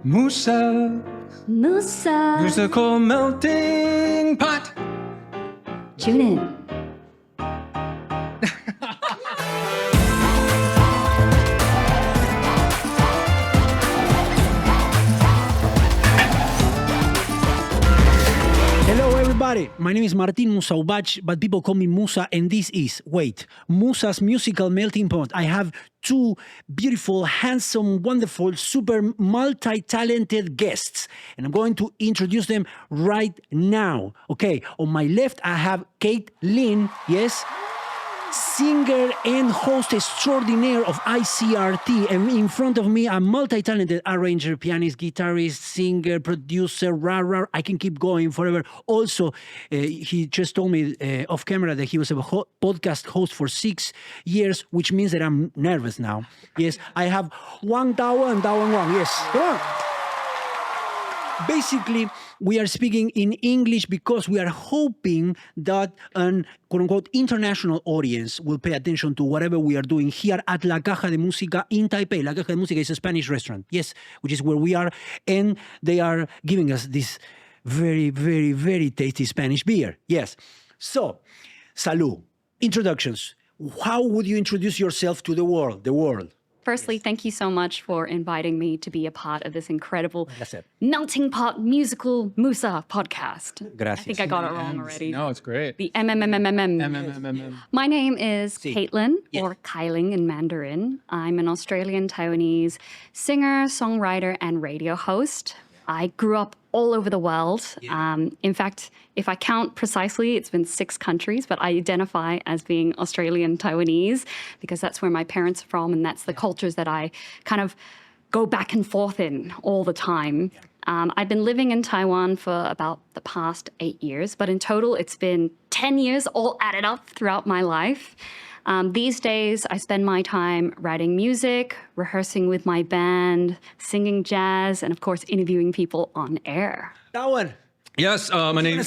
Musa, Musa. musical melting pot. Tune in. Hello everybody, my name is Martin Musaubach, but people call me Musa, and this is, Musa's musical melting pot. I have two beautiful, handsome, wonderful, super multi-talented guests, and I'm going to introduce them right now. Okay, on my left I have Kate Lynn, yes, singer and host extraordinaire of ICRT, and in front of me a multi-talented arranger, pianist, guitarist, singer, producer, I can keep going forever. Also, he just told me off camera that he was a podcast host for 6 years, which means that I'm nervous now. Yes, I have Wang Dawen, yes, come on. Basically, we are speaking in English because we are hoping that an quote-unquote international audience will pay attention to whatever we are doing here at La Caja de Música in Taipei. La Caja de Música is a Spanish restaurant, yes, which is where we are, and they are giving us this very, very, very tasty Spanish beer, yes. So, salud. Introductions. How would you introduce yourself to the world? Firstly, thank you so much for inviting me to be a part of this incredible Gracias. melting pot musical Musa podcast. Gracias. I think I got it wrong already. No, it's great. The MMMMM. MMMM. My name is Si. Caitlin, Yes. or Kailing in Mandarin. I'm an Australian Taiwanese singer, songwriter, and radio host. I grew up all over the world. In fact, if I count precisely, it's been 6 countries, but I identify as being Australian Taiwanese because that's where my parents are from, and that's the cultures that I kind of go back and forth in all the time. I've been living in Taiwan for about the past 8 years, but in total, it's been 10 years all added up throughout my life. These days, I spend my time writing music, rehearsing with my band, singing jazz, and of course, interviewing people on air. Dawen. Yes, my name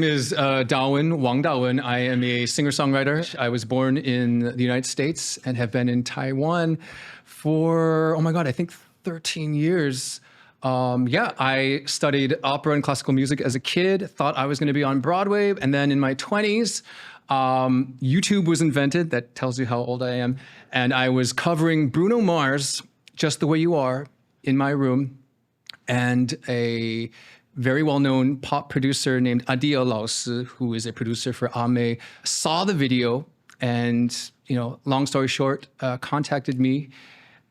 is Dawen, Wang Dawen. I am a singer-songwriter. I was born in the United States and have been in Taiwan for, I think 13 years. I studied opera and classical music as a kid, thought I was going to be on Broadway, and then in my 20s, YouTube was invented. That tells you how old I am. And I was covering Bruno Mars, Just the Way You Are, in my room. And a very well-known pop producer named Adia Laosi, who is a producer for Ame, saw the video and, long story short, contacted me.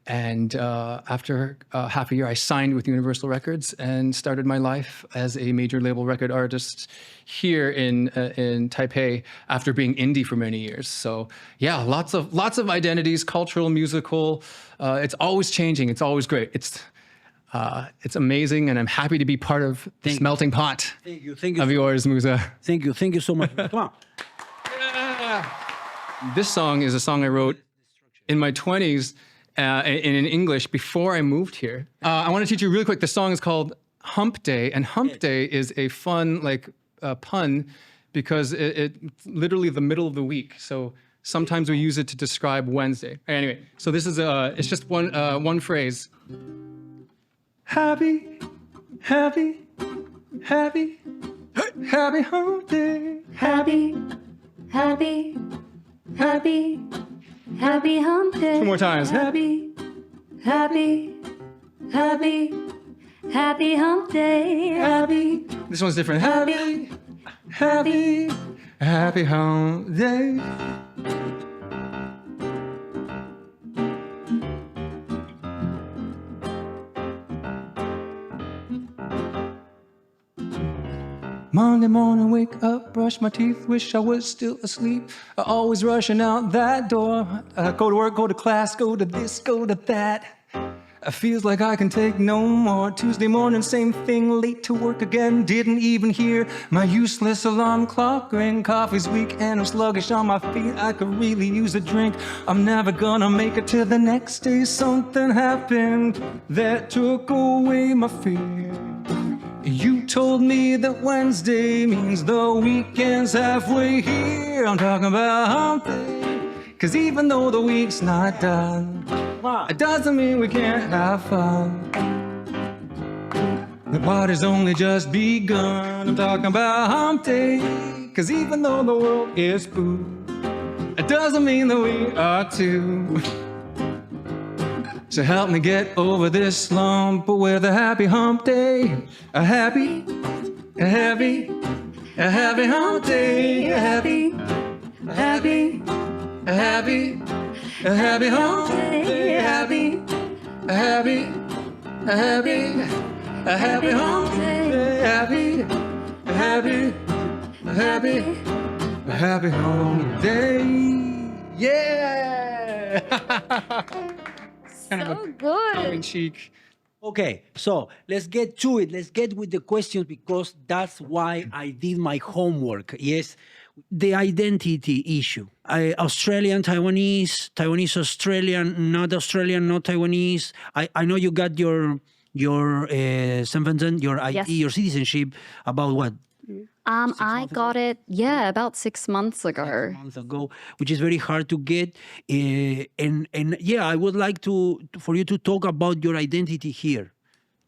And after half a year, I signed with Universal Records and started my life as a major label record artist here in Taipei after being indie for many years. So yeah, lots of identities, cultural, musical. It's always changing. It's always great. It's amazing, and I'm happy to be part of this melting pot of yours, Musa. Thank you so much. Come on. This song is a song I wrote in my 20s. In English before I moved here. I want to teach you really quick. The song is called Hump Day, and Hump Day is a fun pun because it's literally the middle of the week. So sometimes we use it to describe Wednesday. Anyway, so this is it's just one phrase. Happy hump day. Happy hump day. 2 more times. Happy hump day. This one's different. Happy hump day. Monday morning, wake up, brush my teeth, wish I was still asleep. Always rushing out that door. Go to work, go to class, go to this, go to that. Feels like I can take no more. Tuesday morning, same thing, late to work again. Didn't even hear my useless alarm clock ring. Coffee's weak and I'm sluggish on my feet. I could really use a drink. I'm never gonna make it to the next day. Something happened that took away my fear. You told me that Wednesday means the weekend's halfway here. I'm talking about hump day. 'Cause even though the week's not done, it doesn't mean we can't have fun. The party's only just begun. I'm talking about hump day. Cause even though the world is blue, it doesn't mean that we are too. So help me get over this slump with a happy hump day. A happy hump day. A happy, a happy hump day. A happy hump day. A happy hump day. Yeah. So good. Cheek. Okay, so let's get to it. Let's get with the questions because that's why I did my homework. Yes, the identity issue. Australian, Taiwanese, Taiwanese, Australian, not Taiwanese. I know you got your your ID, Yes. your citizenship about what? I got it, about 6 months ago. Months ago, which is very hard to get. And yeah, I would like for you to talk about your identity here.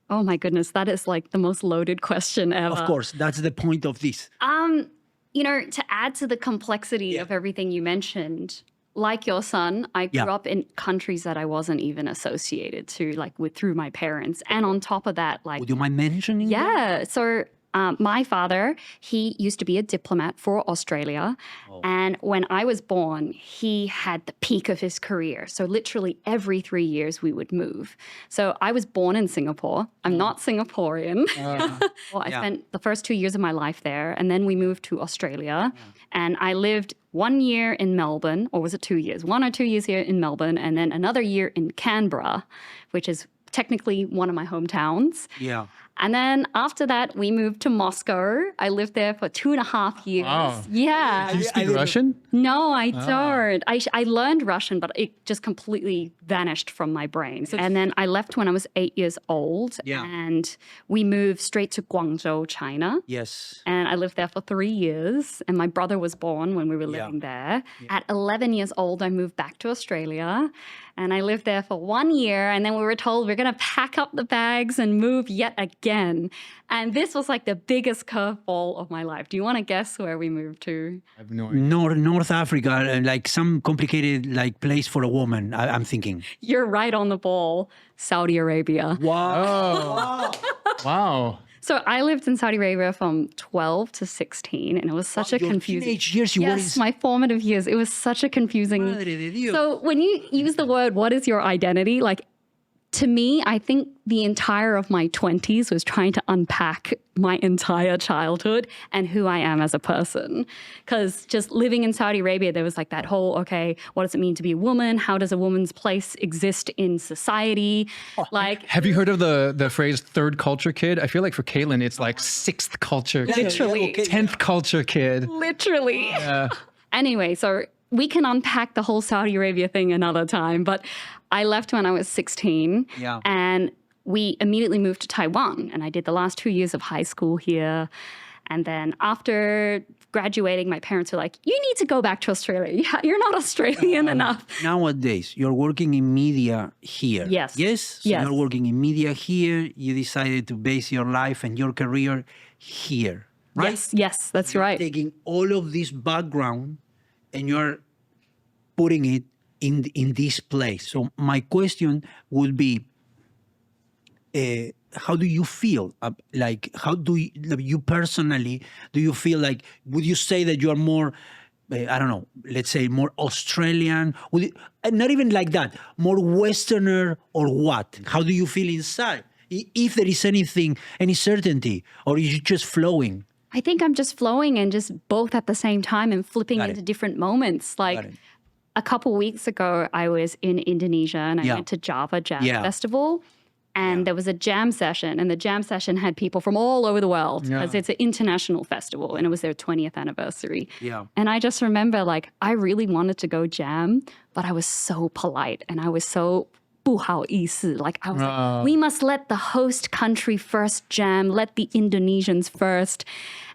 Oh my goodness, that is like the most loaded question ever. Of course, that's the point of this. You know, to add to the complexity of everything you mentioned, like your son, I grew up in countries that I wasn't even associated to, like through my parents. And on top of that, like, Would you mind mentioning that? yeah, so my father, he used to be a diplomat for Australia. And when I was born, he had the peak of his career. So literally every 3 years we would move. So I was born in Singapore. I'm not Singaporean. Well, I spent the first 2 years of my life there. And then we moved to Australia. And I lived 1 year in Melbourne, or was it 2 years? 1 or 2 years here in Melbourne, and then another year in Canberra, which is technically one of my hometowns. Yeah. And then after that, we moved to Moscow. I lived there for 2.5 years. Wow. Yeah. Do you speak Russian? No, I don't. I learned Russian, but it just completely vanished from my brain. And then I left when I was 8 years old. Yeah. And we moved straight to Guangzhou, China. Yes. And I lived there for 3 years. And my brother was born when we were living there. At 11 years old, I moved back to Australia. And I lived there for 1 year. And then we were told we're going to pack up the bags and move yet again. And this was like the biggest curveball of my life. Do you want to guess where we moved to? I have no idea. North Africa, like some complicated like place for a woman, I'm thinking. You're right on the ball. Saudi Arabia. Wow. Wow. So I lived in Saudi Arabia from 12 to 16, and it was such a Your confusing. teenage years, you were Yes, my formative years. It was such a confusing. Madre de Dios. So when you use the word, what is your identity? Like, to me, I think the entire of my 20s was trying to unpack my entire childhood and who I am as a person. Because just living in Saudi Arabia, there was like that whole, okay, what does it mean to be a woman? How does a woman's place exist in society? Like, Have you heard of the phrase third culture kid? I feel like for Caitlin, it's like sixth culture kid, Literally. 10th culture kid. literally. Anyway, so we can unpack the whole Saudi Arabia thing another time, but I left when I was 16 Yeah. and we immediately moved to Taiwan, and I did the last 2 years of high school here. And then after graduating, my parents were like, you need to go back to Australia. You're not Australian enough. Nowadays, you're working in media here. Yes. Yes? So Yes. you're working in media here. You decided to base your life and your career here, right? Yes, that's right. Taking all of this background and you're putting it in this place. So my question would be, how do you feel? Like, how do you personally, do you feel like, would you say that you are more, I don't know, let's say more Australian? Would you, not even like that, more Westerner or what? How do you feel inside? If there is anything, any certainty, or is it just flowing? I think I'm just flowing and just both at the same time and flipping Got it. into different moments. Like it. a couple weeks ago, I was in Indonesia and I Yeah. went to Java Jazz Yeah. Festival. And there was a jam session, and the jam session had people from all over the world because it's an international festival, and it was their 20th anniversary. Yeah. And I just remember, like, I really wanted to go jam, but I was so polite and I was so 不好意思. Like, I was like, we must let the host country first jam, let the Indonesians first.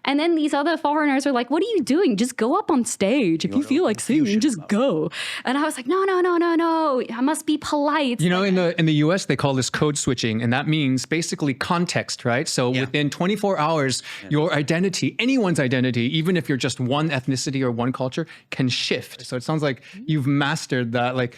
And then these other foreigners were like, what are you doing? Just go up on stage. If you feel like singing, just go. And I was like, no. I must be polite. You know, in the US, they call this code switching, and that means basically context, right? So within 24 hours, your identity, anyone's identity, even if you're just one ethnicity or one culture, can shift. So it sounds like you've mastered that. Like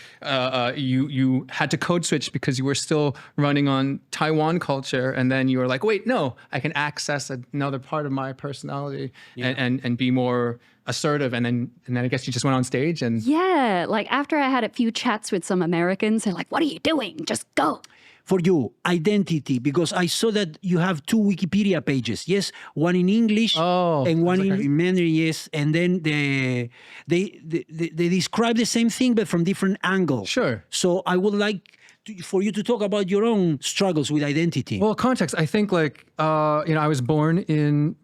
you had to code switch because you were still running on Taiwan culture, and then you were like, wait, no, I can access another part of my personality and be more assertive. And then I guess you just went on stage and Yeah, like after I had a few chats with some Americans, they're like, what are you doing? Just go. For you, identity, because I saw that you have 2 Wikipedia pages. Yes, one in English and one in Mandarin. Yes, and then they describe the same thing but from different angles. Sure. So I would like for you to talk about your own struggles with identity. Well, context. I think I was born in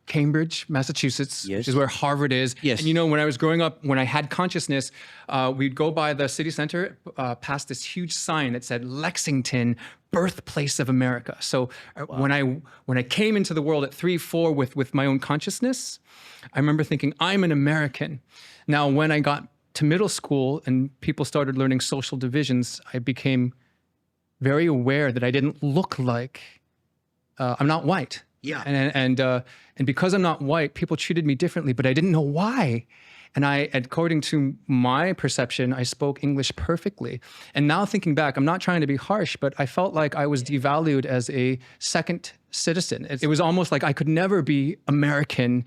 Cambridge, Massachusetts, which is where Harvard is. Yes. And when I was growing up, when I had consciousness, we'd go by the city center, past this huge sign that said Lexington, birthplace of America. So when I came into the world at 3, 4 with my own consciousness, I remember thinking, I'm an American. Now, when I got to middle school and people started learning social divisions, I became very aware that I didn't look like, I'm not white. Yeah. And because I'm not white, people treated me differently, but I didn't know why. And according to my perception, I spoke English perfectly. And now thinking back, I'm not trying to be harsh, but I felt like I was devalued as a second citizen. It was almost like I could never be American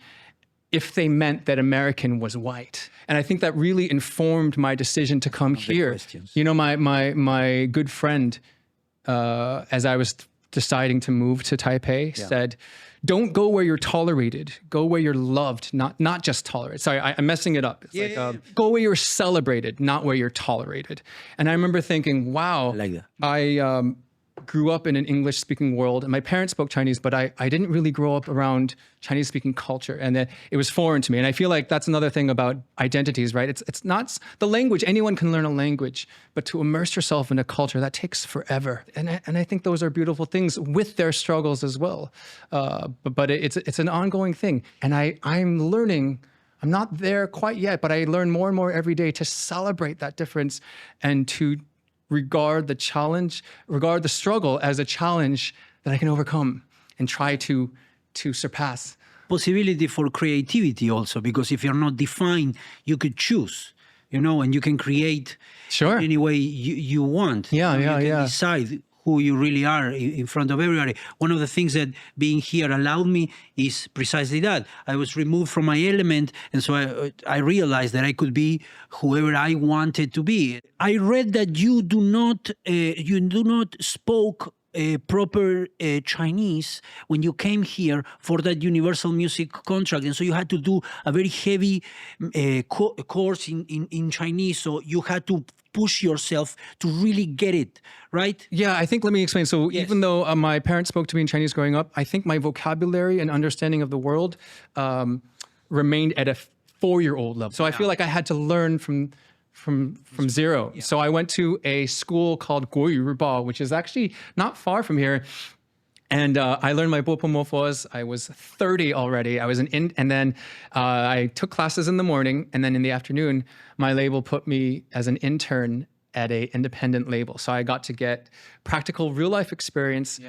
if they meant that American was white. And I think that really informed my decision to come here. My good friend, as I was deciding to move to Taipei, said, don't go where you're tolerated, go where you're loved, not just tolerated. Sorry, I'm messing it up. It's go where you're celebrated, not where you're tolerated. And I remember thinking, wow, I like that. I grew up in an English-speaking world, and my parents spoke Chinese, but I didn't really grow up around Chinese-speaking culture, and it was foreign to me. And I feel like that's another thing about identities, right? It's not the language. Anyone can learn a language, but to immerse yourself in a culture, that takes forever. And I think those are beautiful things with their struggles as well. But it's an ongoing thing. And I'm learning. I'm not there quite yet, but I learn more and more every day to celebrate that difference and to regard the struggle as a challenge that I can overcome and try to surpass. Possibility for creativity also, because if you're not defined, you could choose, and you can create any way you want. You can decide who you really are in front of everybody. One of the things that being here allowed me is precisely that. I was removed from my element, and so I realized that I could be whoever I wanted to be. I read that you do not spoke proper Chinese when you came here for that Universal Music contract, and so you had to do a very heavy course in Chinese, so you had to push yourself to really get it, right? Yeah, I think, let me explain. So even though my parents spoke to me in Chinese growing up, I think my vocabulary and understanding of the world remained at a 4-year-old level. So I feel like I had to learn from zero. Yeah. So I went to a school called Guoyu Ribao, which is actually not far from here. And I learned my Bopomofos. I was 30 already. I was and then I took classes in the morning, and then in the afternoon, my label put me as an intern at an independent label. So I got to get practical real life experience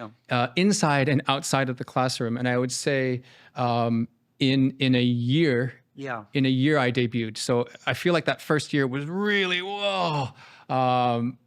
inside and outside of the classroom. And I would say in a year, I debuted. So I feel like that first year was really,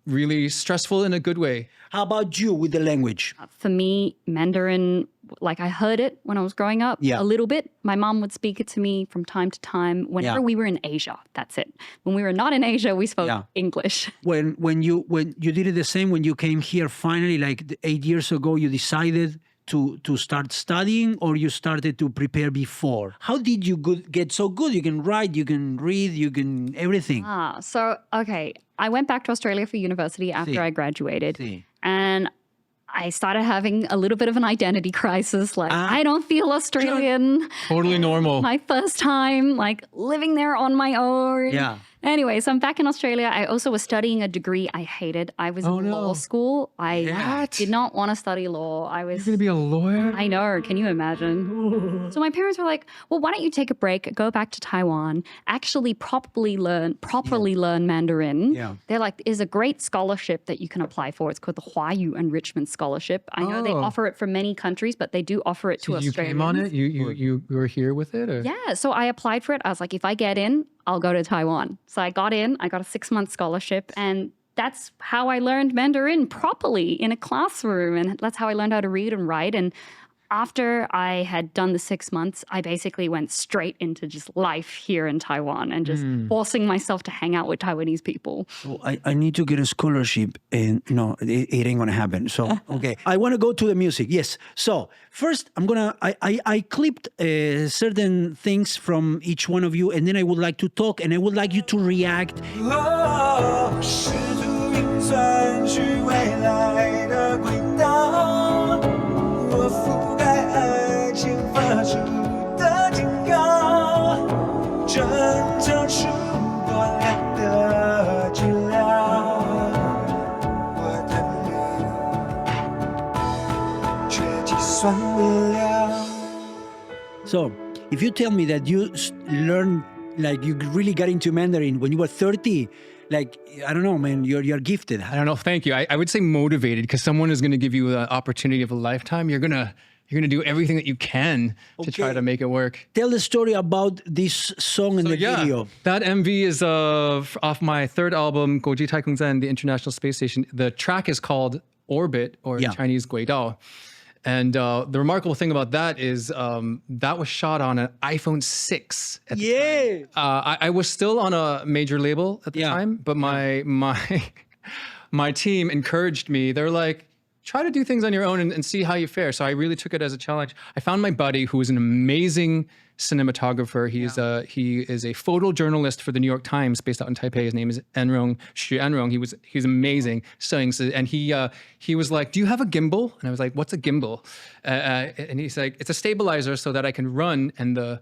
really stressful in a good way. How about you with the language? For me, Mandarin, like I heard it when I was growing up a little bit. My mom would speak it to me from time to time whenever we were in Asia. That's it. When we were not in Asia, we spoke English. When you did it the same when you came here finally, like 8 years ago, you decided to start studying, or you started to prepare before? How did you get so good? You can write, you can read, you can everything. Okay. I went back to Australia for university after I graduated. And I started having a little bit of an identity crisis. Like, I don't feel Australian. Totally normal. My first time, like, living there on my own. Anyway, so I'm back in Australia. I also was studying a degree I hated. I was in law school. I What? did not want to study law. I was. You're going to be a lawyer? I know. Can you imagine? So my parents were like, "Well, why don't you take a break, go back to Taiwan, actually properly learn Mandarin?" Yeah. They're like, "There's a great scholarship that you can apply for. It's called the Huayu Enrichment Scholarship. I know they offer it for many countries, but they do offer it to You Australians." came on it? You were here with it? Or? Yeah, so I applied for it. I was like, if I get in, I'll go to Taiwan. So I got in, I got a 6-month scholarship, and that's how I learned Mandarin properly in a classroom. And that's how I learned how to read and write. And after I had done the 6 months, I basically went straight into just life here in Taiwan and just forcing myself to hang out with Taiwanese people. So I need to get a scholarship, and no, it ain't gonna happen. So okay, I want to go to the music. Yes. So first, I clipped certain things from each one of you, and then I would like to talk, and I would like you to react. 试图运算去未来的轨道，我覆盖爱情发出的警告，挣脱出多亮的治疗，我的你却计算不了。 So if you tell me that you learned, like you really got into Mandarin when you were 30, like I don't know, man, you're gifted. I don't know. Thank you. I would say motivated because someone is going to give you the opportunity of a lifetime. You're gonna do everything that you can to try Okay. to make it work. Tell the story about this song and the video. That MV is off my third album, Goji Taikungzhen, the International Space Station. The track is called Orbit, or Yeah. in Chinese, Guidao. And the remarkable thing about that is that was shot on an iPhone 6 at the time. Yeah. I was still on a major label at the Yeah. time, but my team encouraged me. They're like, try to do things on your own and see how you fare. So I really took it as a challenge. I found my buddy who is an amazing cinematographer. He is a photojournalist for the New York Times based out in Taipei. His name is Xu Enrong. He's amazing. And he was like, do you have a gimbal? And I was like, what's a gimbal? And he's like, it's a stabilizer so that I can run and the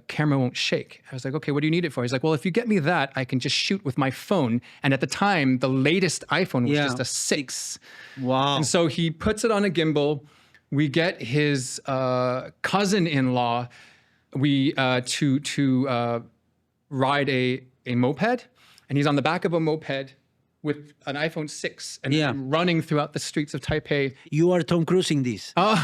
camera won't shake. I was like, okay, what do you need it for? He's like, well, if you get me that, I can just shoot with my phone. And at the time, the latest iPhone was Yeah. just a 6. Wow. And so he puts it on a gimbal. We get his cousin-in-law to ride a moped, and he's on the back of a moped with an iPhone 6 and Yeah. running throughout the streets of Taipei. You are Tom Cruising this. I'll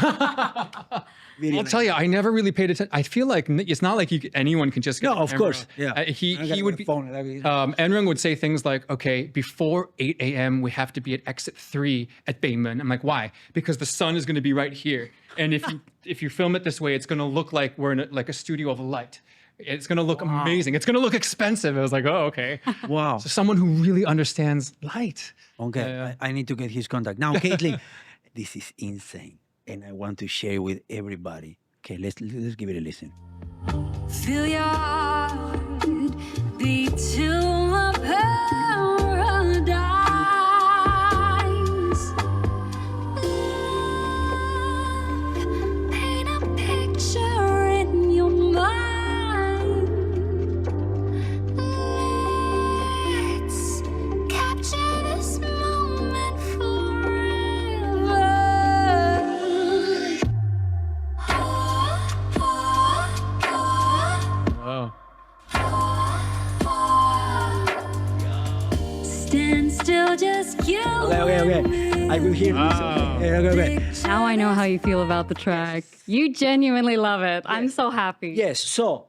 tell you, I never really paid attention. I feel like it's not like anyone can just get No, a of camera. course. Yeah. He would be. Enrung would say things like, "Okay, before 8 a.m. we have to be at exit 3 at Beimen." I'm like, "Why?" Because the sun is going to be right here, and if you film it this way, it's going to look like we're in a studio of light. It's going to look amazing. It's going to look expensive. I was like, "Oh, okay." Wow. So someone who really understands light. Okay, I need to get his contact. Now, Caitlin, this is insane, and I want to share with everybody. Okay, let's give it a listen. Feel your heart beat to a paradise. Love, paint a picture in your mind. Let's capture this moment forever. Oh. Stand still, just you. Okay. I will hear this. Okay. Now I know how you feel about the track. You genuinely love it. I'm so happy. Yes. So,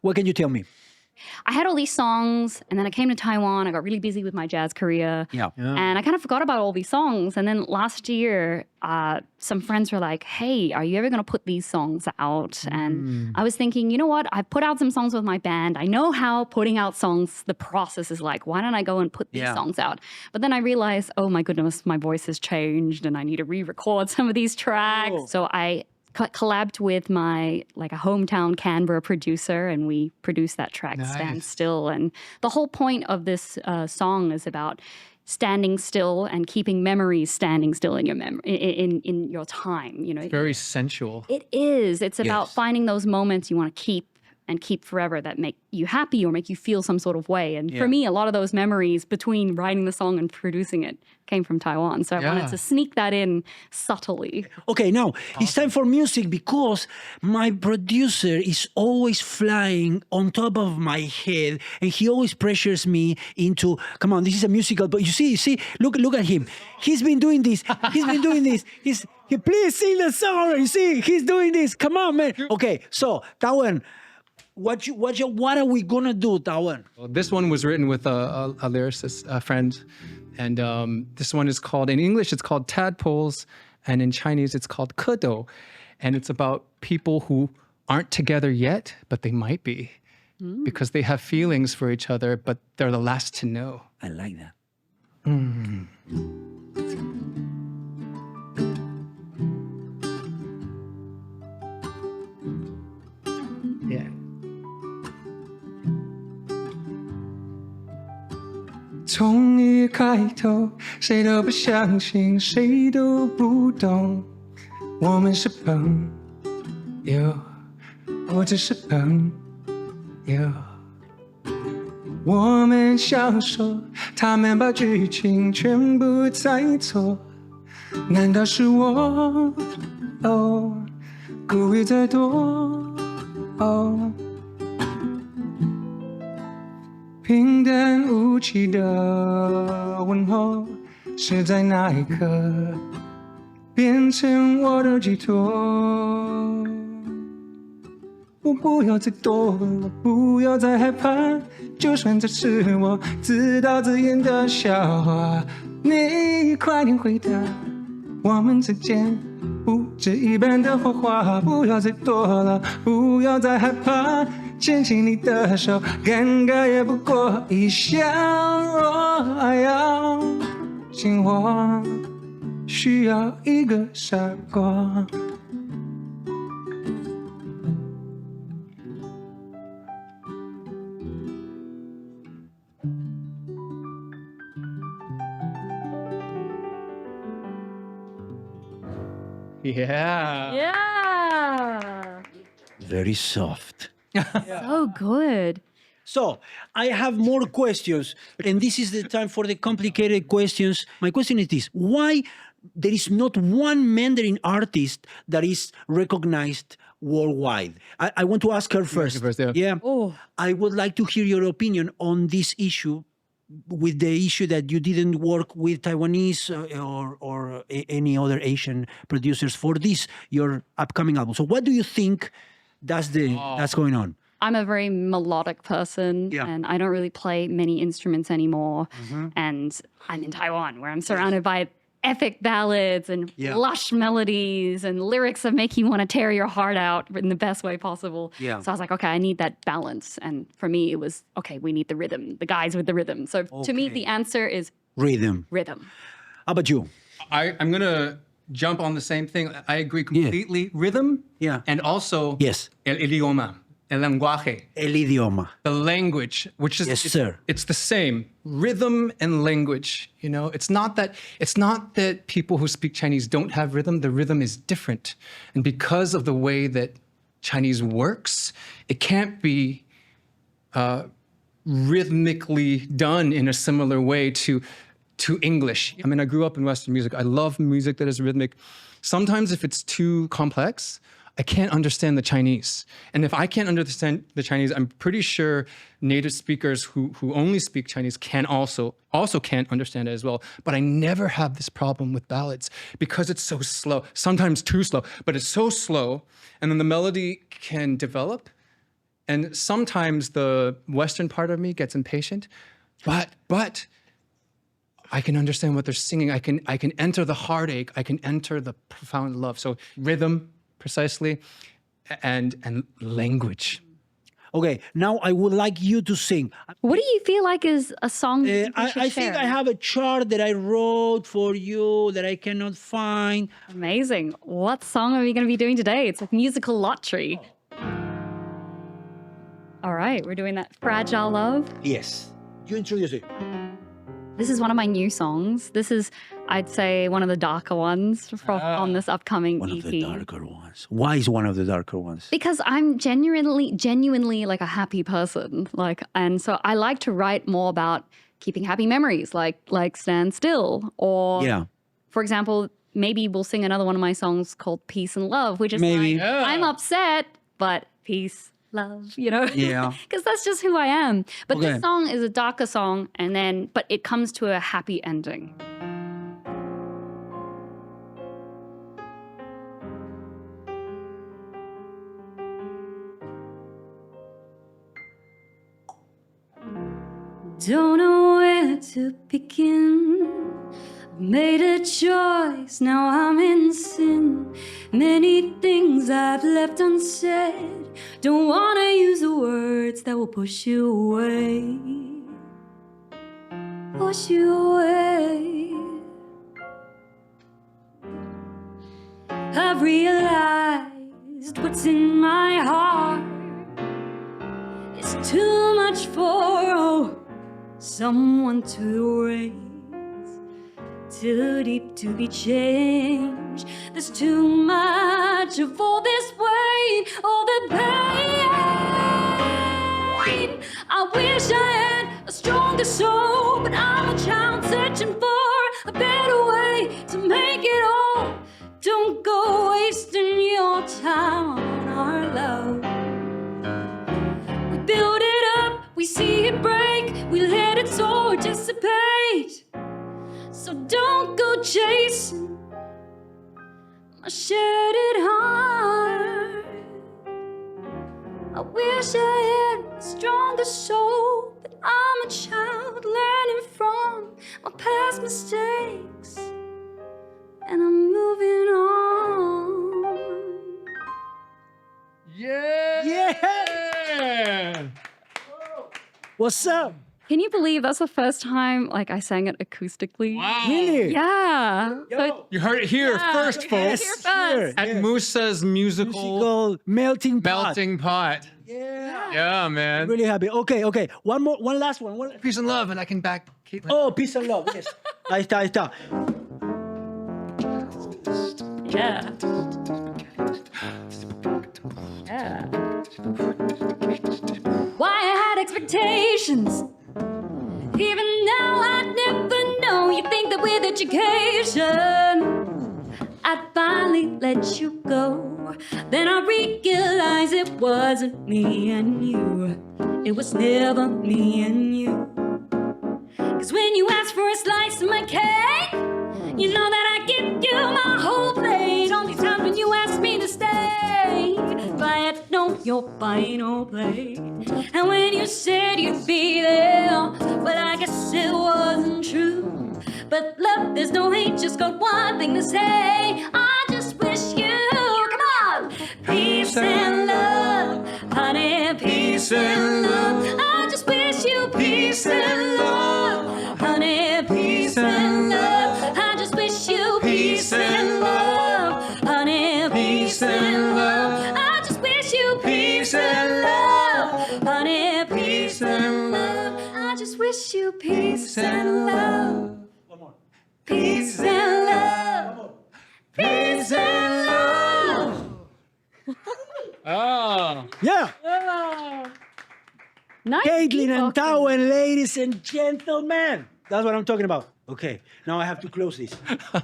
what can you tell me? I had all these songs, and then I came to Taiwan. I got really busy with my jazz career. Yeah. And I kind of forgot about all these songs. And then last year, some friends were like, hey, are you ever going to put these songs out? And I was thinking, you know what? I've put out some songs with my band. I know how putting out songs, the process is like. Why don't I go and put these songs out? But then I realized, oh my goodness, my voice has changed and I need to re-record some of these tracks. Oh. So I collabed with my a hometown Canberra producer, and we produced that track Stand Still. And the whole point of this song is about standing still and keeping memories standing still in your in your time. You know, Very sensual. it is. It's about finding those moments you want to keep and keep forever that make you happy or make you feel some sort of way. And for me, a lot of those memories between writing the song and producing it came from Taiwan. So I wanted to sneak that in subtly. Okay, now it's time for music because my producer is always flying on top of my head and he always pressures me into, come on, this is a musical, but you see, look at him. He's been doing this. Please sing the song already. See, he's doing this. Come on, man. Okay, so Tawan, what are we gonna do, Tawan? Well, this one was written with a lyricist, a friend. And this one is called, in English, it's called Tadpoles. And in Chinese, it's called Kedo. And it's about people who aren't together yet, but they might be. Because they have feelings for each other, but they're the last to know. I like that. Yeah. 从一开头，谁都不相信，谁都不懂，我们是朋友，我只是朋友。我们相守，他们把剧情全部猜错，难道是我？哦，故意太多？哦。平淡无奇的问候，是在那一刻变成我的寄托。我不要再躲了，不要再害怕，就算这是我自导自演的笑话，你快点回答，我们之间不止一般的火花。不要再躲了，不要再害怕，牵起你的手，尴尬也不过一笑。若爱要紧握，需要一个傻瓜。Yeah. Yeah. Very soft. So good. So I have more questions, and this is the time for the complicated questions. My question is this: why there is not one Mandarin artist that is recognized worldwide? I want to ask her first. Yeah. Oh. I would like to hear your opinion on this issue, with the issue that you didn't work with Taiwanese or any other Asian producers for this, your upcoming album. So what do you think that's going on? I'm a very melodic person and I don't really play many instruments anymore. And I'm in Taiwan where I'm surrounded by epic ballads and lush melodies and lyrics that make you want to tear your heart out in the best way possible. So I was like, okay, I need that balance. And for me, it was, okay, we need the rhythm, the guys with the rhythm. So to me, the answer is Rhythm. How about you? I'm going to jump on the same thing. I agree completely. Rhythm and also el idioma. El lenguaje. El idioma. The language, which is it's the same. Rhythm and language, you know? It's not that people who speak Chinese don't have rhythm. The rhythm is different. And because of the way that Chinese works, it can't be rhythmically done in a similar way to English. I mean, I grew up in Western music. I love music that is rhythmic. Sometimes if it's too complex, I can't understand the Chinese. And if I can't understand the Chinese, I'm pretty sure native speakers who only speak Chinese can also can't understand it as well. But I never have this problem with ballads because it's so slow, sometimes too slow, but it's so slow. And then the melody can develop. And sometimes the Western part of me gets impatient, but I can understand what they're singing. I can enter the heartache. I can enter the profound love. So rhythm, precisely, and language. Okay, now I would like you to sing. what do you feel like is a song that you think we should I think share? I have a chart that I wrote for you that I cannot find. Amazing. What song are we going to be doing today? It's a musical lottery. All right, we're doing that Fragile Love. Yes. You introduce it. This is one of my new songs. This is I'd say one of the darker ones from on this upcoming One EP. of the darker ones. Why is one of the darker ones? Because I'm genuinely like a happy person. And so I like to write more about keeping happy memories, like Stand Still. Or Yeah. for example, maybe we'll sing another one of my songs called Peace and Love, which is Maybe. like, I'm upset, but peace, love, Yeah. Because that's just who I am. But Okay. this song is a darker song, but it comes to a happy ending. Don't know where to begin. Made a choice, now I'm in sin. Many things I've left unsaid. Don't wanna use the words that will push you away. Push you away. I've realized what's in my heart is too much for someone to erase. Too deep to be changed. There's too much of all this weight, all the pain. I wish I had a stronger soul, but I'm a child searching for a better way to make it all. Don't go wasting your time on our love. We build it up, we see it break, we let it all dissipate. So don't go chasing my shattered heart. I wish I had a stronger soul, but I'm a child learning from my past mistakes, and I'm moving on. Yeah. What's up? Can you believe that's the first time I sang it acoustically? Wow. Really? Yeah. So You heard it here first, folks. Here first. At Musa's musical Musical melting pot. melting pot. Yeah. Yeah, man. Really happy. Okay. One last one. Peace and love, and I can back Caitlin. Oh, peace and love. Yes. Ahí está. Yeah. Yeah. Why I had expectations. Even now I'd never know. You think that with education I'd finally let you go. Then I realized it wasn't me and you. It was never me and you. Cause when you ask for a slice of my cake, you know that I give you my whole plate. Only times when you ask me to stay, if I had known your final plate. And when you said you'd be there, well, I guess it wasn't true. But love, there's no hate, just got one thing to say. I just wish you, come on, peace and love, honey, peace and love. I just wish you peace and love, honey, peace and love. I just wish you peace and love, honey, peace and love. I just wish you peace and love, honey, peace and love. I just wish you peace and love. Peace and love. Peace and love. Oh. Yeah. Nice. Caitlin and Tawen, ladies and gentlemen. That's what I'm talking about. Okay, now I have to close this.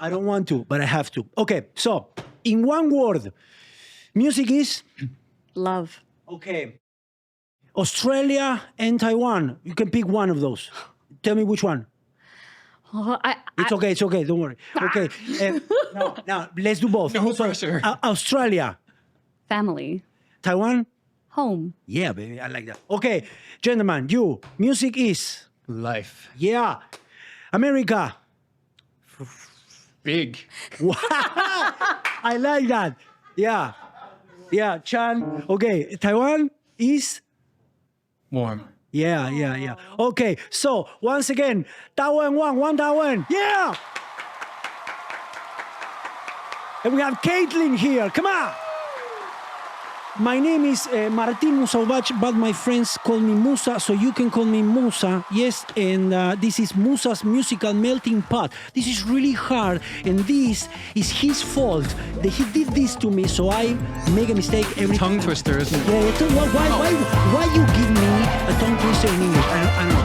I don't want to, but I have to. Okay, so in one word, music is Love. okay. Australia and Taiwan. You can pick one of those. Tell me which one. Oh, It's okay. Don't worry. Okay. Now let's do both. No pressure. Australia, Family. Taiwan. Home. Yeah, baby, I like that. Okay, gentlemen, you. Music is Life. yeah. America. Big. I like that. Yeah. Yeah, Chan. Okay, Taiwan is Warm. yeah. Okay, so once again, Tawen one Tawen. Yeah. And we have Caitlin here. Come on. My name is Martin Musaubach, but my friends call me Musa, so you can call me Musa. Yes, and this is Musa's musical melting pot. This is really hard, and this is his fault that he did this to me, so I make a mistake every Tongue twister, isn't it? Yeah, why you give me a tongue twister in English? I don't